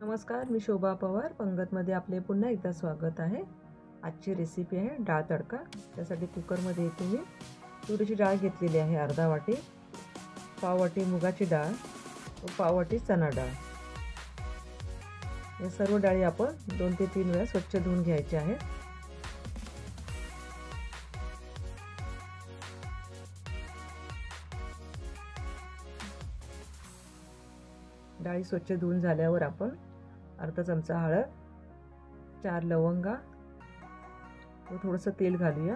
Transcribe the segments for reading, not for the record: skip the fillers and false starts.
नमस्कार, मी शोभा पवार पंगतमध्ये आपले पुन्हा एकदा स्वागत आहे। आजची रेसिपी आहे डाळ तडका। त्यासाठी कुकरमध्ये इथे मी तुरीची डाळ घेतलेली आहे अर्धा वाटी, पाव वाटी मुगाची डाळ व पाव वाटी चणा डाळ। या सर्व डाळी आपण 2 ते 3 वेळा स्वच्छ धुवून घ्यायचे आहे। डाळी स्वच्छ धुवून झाल्यावर आपण अर्धा चमचा हळद, 4 लवंगा व थोडंसं तेल घालूया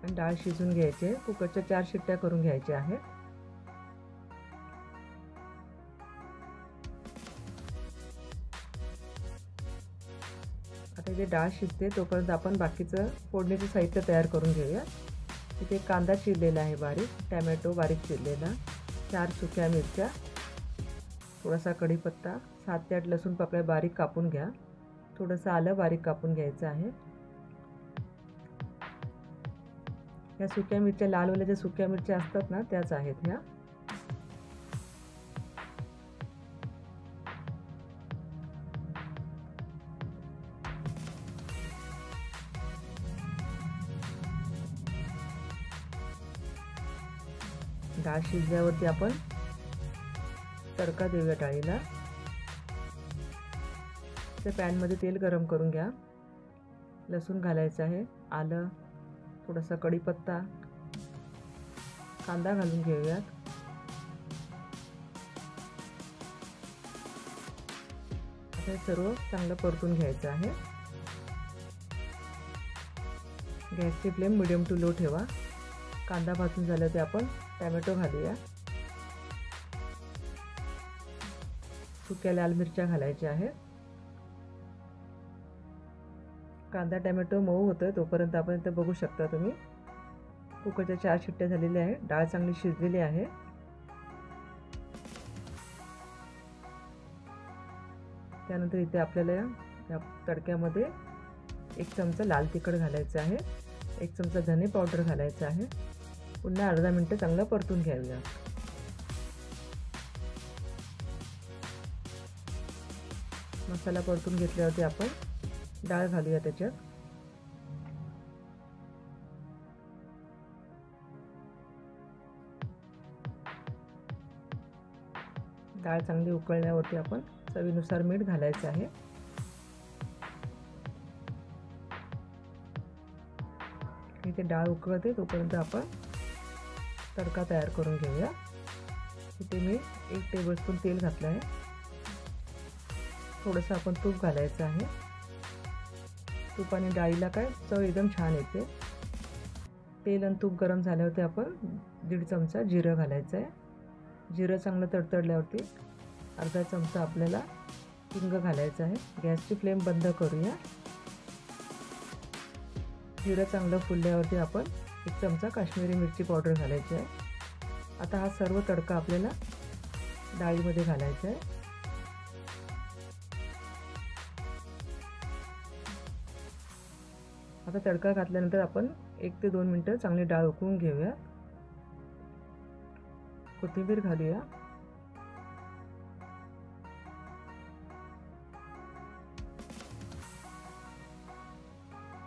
आणि डाळ शिजून घ्यायची आहे। कुकरच्या 4 शिट्ट्या करून घ्यायच्या आहेत। आता इथे डाळ शिजते तोपर्यंत आपण बाकीचं फोडणीचं साहित्य तयार करून घेऊया। इथे कांदा चिरलेला आहे बारीक, टोमॅटो बारीक चिरलेला, 4 सुक्या मिरच्या, थोडासा कढीपत्ता, 7 ते 8 लसूण पाकळ्या बारीक कापून घ्या, थोडंसं आलं बारीक कापून घ्यायचं आहे। या सुक्या मिरच्या लालवाल्या ज्या सुक्या मिरच्या असतात ना त्याच आहेत ह्या। डाळ शिजल्यावरती आपण तडका देऊया डाळीला। त्या पॅनमध्ये तेल गरम करून घ्या, लसूण घालायचं आहे, आलं, थोडासा कढीपत्ता, कांदा घालून घेऊयात। आता हे सर्व चांगलं परतून घ्यायचं आहे। गॅसची फ्लेम मीडियम टू लो ठेवा। कांदा भाजून झाला ते आपण टोमॅटो घालूया, सुक्या लाल मिरच्या घालायच्या आहेत। कांदा टोमॅटो मऊ होतोय तोपर्यंत आपण इथे बघू शकता तुम्ही कुकरच्या 4 शिट्ट्या झालेल्या आहेत। डाळ चांगली शिजलेली आहे। त्यानंतर इथे आपल्याला या तडक्यामध्ये 1 चमचा लाल तिखट घालायचं आहे, 1 चमचा धने पावडर घालायचं आहे। पुन्हा अर्धा मिनिट चांगलं परतून घ्याऊया। मसाला परतून घेतल्यावरती आपण डाळ घालूया त्याच्यात। डाळ चांगली उकळल्यावरती आपण चवीनुसार मीठ घालायचं आहे। इथे डाळ उकळते तोपर्यंत आपण तडका तयार करून घेऊया। इथे मी 1 टेबलस्पून तेल घातलं आहे, थोडंसं आपण तूप घालायचं आहे। तुपाने डाळीला काय चव एकदम छान येते। तेल आणि तूप गरम झाल्यावरती आपण 1.5 चमचा जिरं घालायचं आहे। जिरं चांगलं तडतडल्यावरती अर्धा चमचा आपल्याला हिंग घालायचं आहे। गॅसची फ्लेम बंद करूया। जिरं चांगलं फुलल्यावरती आपण 1 चमचा काश्मीरी मिरची पावडर घालायची आहे। आता हा सर्व तडका आपल्याला डाळीमध्ये घालायचा आहे। आता तडका घातल्यानंतर आपण 1 ते 2 मिनिटं चांगली डाळ उकळून घेऊया। कोथिंबीर घालूया।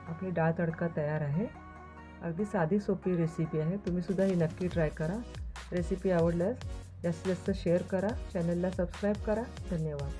आपली डाळ तडका तयार आहे। अगदी साधी सोपी रेसिपी आहे, तुम्ही सुद्धा ही नक्की ट्राय करा। रेसिपी आवडल्यास जास्तीत जास्त शेअर करा, चॅनलला सबस्क्राईब करा। धन्यवाद।